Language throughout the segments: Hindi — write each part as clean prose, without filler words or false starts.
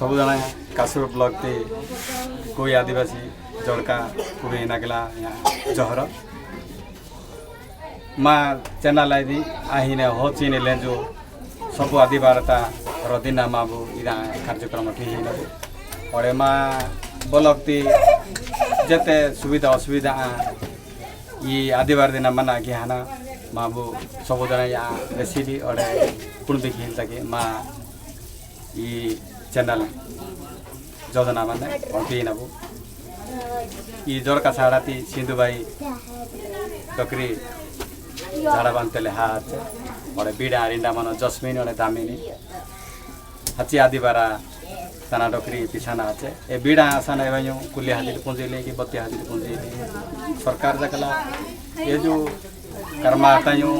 सबुजना कासुर ब्लॉक ते कोई आदिवासी जड़का पूरे नागला जहर माँ चैनल आईदी आहीने हो चीन लेंजो सब आदिवारता रदिना माबू इरा कार्यक्रम ठीक और माँ ब्लॉक जते सुविधा असुविधा ये आदिवार दिन मना कि हाना माबू सबुजना यहाँ रेसिडी और कुंबी खेल तक माँ ये चैनल जोजना माने और भी नबू ये जोर का साड़ा ती सिंधु भाई डकरी झाड़ा बांधते हाथ और बीड़ा रिंडा मानो जस्मिन और दामिनी हची आदिवारा तना डकरी पिछाना आचे ए बीड़ा आसान है भाइयों कुली हाजिर पूंजी ले कि बत्ती हाजिर पूंजी सरकार जकला ये जो कर्मा तायूं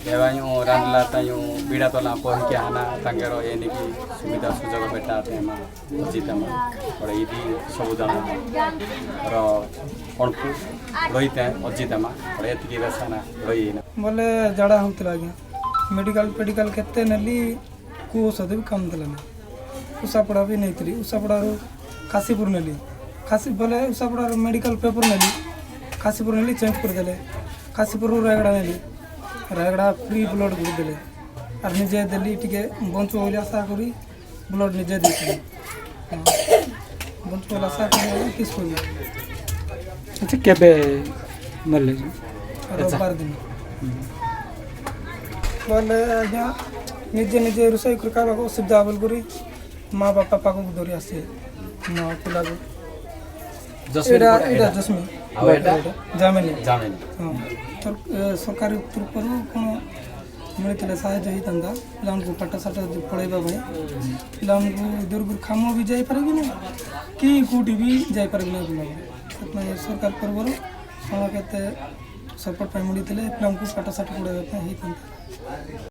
एवं रांधला तायूं बीड़ा तला पहुँच के आना तांगेरो ये निकी सुविधा सुजोग बेटा आते हैं अजीत और ये भी सबुदाना और कौनपुर रही थे अजीत और ये की वैसा रही बोले जड़ा होता आज्ञा मेडिकल पेडिकल केते नेली को औषध भी कम देला ना उषापड़ा भी नहीं थी उषापड़ा काशीपुर नेली काशी बोले उषापड़ा मेडिकल पेपर नेली काशीपुर नेली चेंज कर देले काशीपुर रायगड़ा नेली रायगड़ा फ्री ब्लड देले और निजे देली टिके बंच बोले आशा करी ब्लड निजे देते बंच बोले आशा करी किस को अच्छा केबे मरले रविवार दिन बोले आज्ञा निजे निजे रोषई कर खावा असुविधा बोल करी माँ बापा पाक धरी आसे माँ पिला जस्मी जामिनी हाँ सरकारी तरफ कौन मिलता साहय होता पे पाठशाठ पढ़ाइबा पे दूर दूर खाम भी जापर कि कौटी भी जापर पे सरकार तरफ कौन के सपोर्ट मिलते पे पाठशाठ पढ़ाइबा।